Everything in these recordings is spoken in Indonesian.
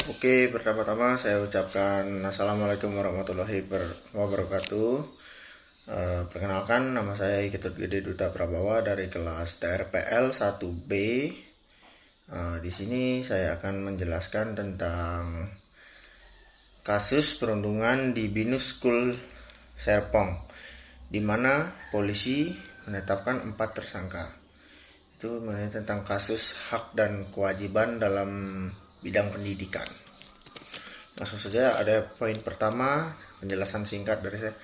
Oke, pertama-tama saya ucapkan Assalamualaikum warahmatullahi wabarakatuh. Perkenalkan, nama saya Ketut Gede Duta Prabawa dari kelas TRPL 1B. Di sini saya akan menjelaskan tentang kasus perundungan di Binus School Serpong, di mana polisi menetapkan 4 tersangka. Itu mengenai tentang kasus hak dan kewajiban dalam bidang pendidikan. Langsung saja, ada poin pertama, penjelasan singkat dari saya.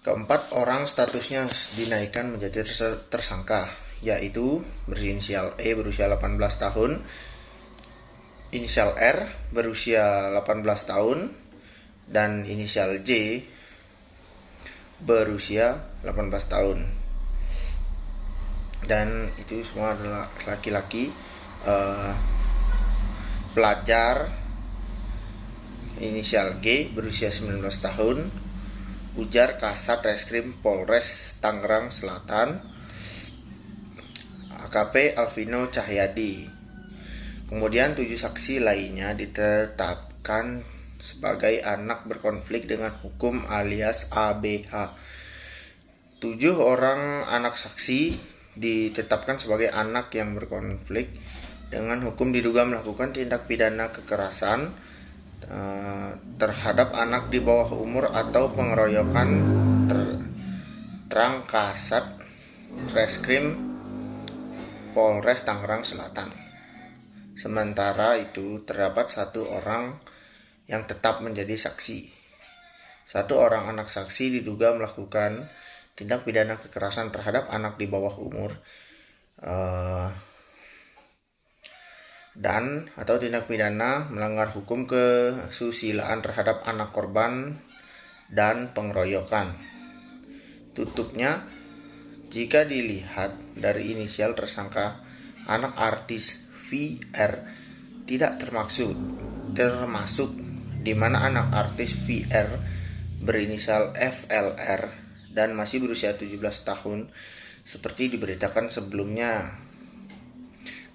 Keempat orang statusnya dinaikkan menjadi tersangka, yaitu berinisial E berusia 18 tahun, inisial R berusia 18 tahun, dan inisial J berusia 18 tahun. Dan itu semua adalah laki-laki. Pelajar inisial G berusia 19 tahun, ujar Kasat Reskrim Polres Tangerang Selatan, AKP Alvino Cahyadi. Kemudian 7 saksi lainnya ditetapkan sebagai anak berkonflik dengan hukum alias ABH. 7 orang anak saksi ditetapkan sebagai anak yang berkonflik dengan hukum diduga melakukan tindak pidana kekerasan terhadap anak di bawah umur atau pengeroyokan terang Kasat Reskrim Polres Tangerang Selatan. Sementara itu terdapat 1 orang yang tetap menjadi saksi. 1 orang anak saksi diduga melakukan tindak pidana kekerasan terhadap anak di bawah umur dan atau tindak pidana melanggar hukum kesusilaan terhadap anak korban dan pengeroyokan. Tutupnya, jika dilihat dari inisial tersangka, anak artis VR tidak termasuk di mana anak artis VR berinisial FLR dan masih berusia 17 tahun seperti diberitakan sebelumnya.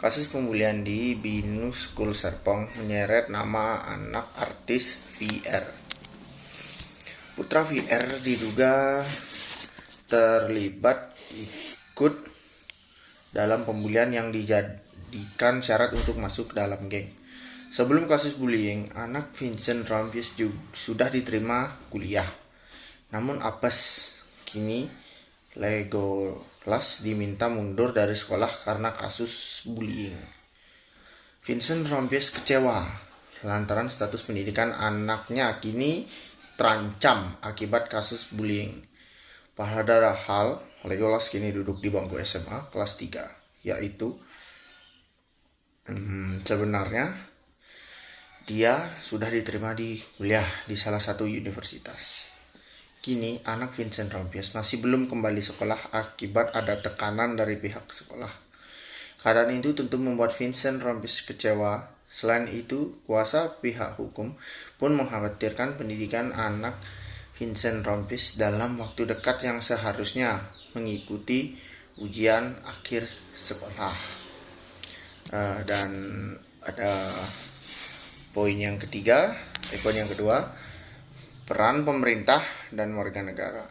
Kasus pembulian di Binus School Serpong menyeret nama anak artis VR. Putra VR diduga terlibat ikut dalam pembulian yang dijadikan syarat untuk masuk dalam geng. Sebelum kasus bullying, anak Vincent Rompies sudah diterima kuliah. Namun apes, kini Legolas diminta mundur dari sekolah karena kasus bullying. Vincent Rompies kecewa lantaran status pendidikan anaknya kini terancam akibat kasus bullying. Padahal Legolas kini duduk di bangku SMA kelas 3, yaitu sebenarnya dia sudah diterima di kuliah di salah satu universitas. Kini anak Vincent Rompies masih belum kembali sekolah akibat ada tekanan dari pihak sekolah. Keadaan itu tentu membuat Vincent Rompies kecewa. Selain itu, kuasa pihak hukum pun mengkhawatirkan pendidikan anak Vincent Rompies dalam waktu dekat yang seharusnya mengikuti ujian akhir sekolah. Dan ada poin yang kedua, peran pemerintah dan warga negara.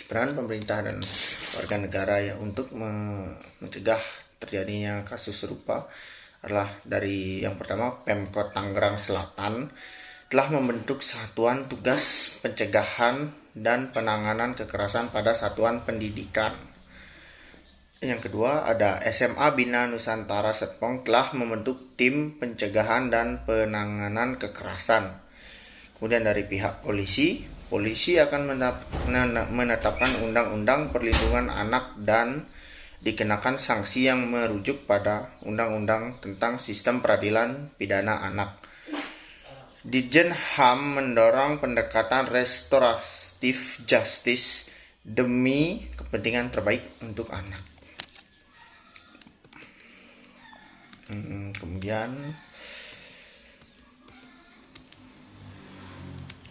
Peran pemerintah dan warga negara untuk mencegah terjadinya kasus serupa adalah dari yang pertama, Pemkot Tangerang Selatan telah membentuk Satuan Tugas Pencegahan dan Penanganan Kekerasan pada Satuan Pendidikan. Yang kedua, ada SMA Bina Nusantara Serpong telah membentuk Tim Pencegahan dan Penanganan Kekerasan. Kemudian dari pihak polisi akan menetapkan Undang-Undang Perlindungan Anak dan dikenakan sanksi yang merujuk pada Undang-Undang tentang Sistem Peradilan Pidana Anak. Ditjen HAM mendorong pendekatan restoratif justice demi kepentingan terbaik untuk anak. Kemudian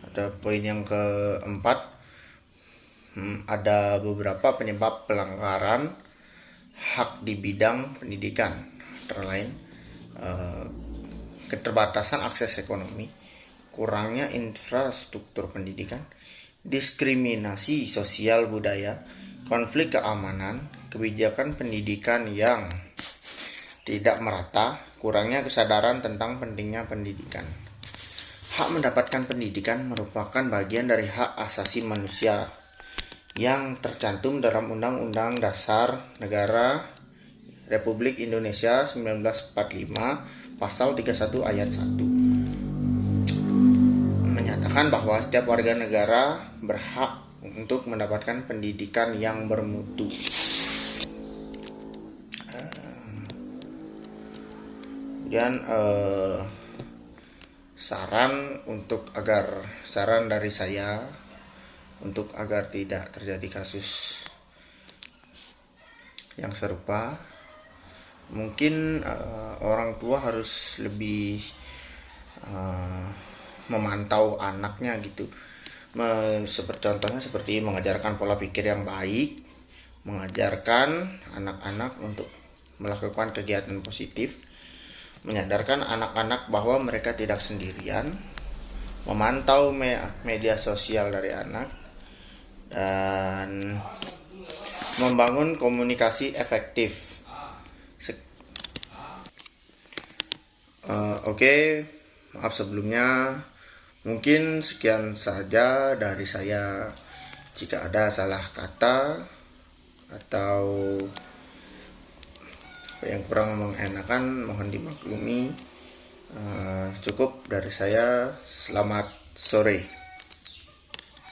ada poin yang keempat, ada beberapa penyebab pelanggaran hak di bidang pendidikan, antara lain keterbatasan akses ekonomi, kurangnya infrastruktur pendidikan, diskriminasi sosial budaya, konflik keamanan, kebijakan pendidikan yang tidak merata, kurangnya kesadaran tentang pentingnya pendidikan. Hak mendapatkan pendidikan merupakan bagian dari hak asasi manusia yang tercantum dalam Undang-Undang Dasar Negara Republik Indonesia 1945 Pasal 31 Ayat 1. Menyatakan bahwa setiap warga negara berhak untuk mendapatkan pendidikan yang bermutu. Kemudian saran dari saya untuk agar tidak terjadi kasus yang serupa, mungkin orang tua harus lebih memantau anaknya gitu. Contohnya seperti mengajarkan pola pikir yang baik, mengajarkan anak-anak untuk melakukan kegiatan positif, menyadarkan anak-anak bahwa mereka tidak sendirian, memantau media sosial dari anak, dan membangun komunikasi efektif. Oke, maaf sebelumnya. Mungkin sekian saja dari saya. Jika ada salah kata atau yang kurang mengenakan, mohon dimaklumi. Cukup dari saya. Selamat sore.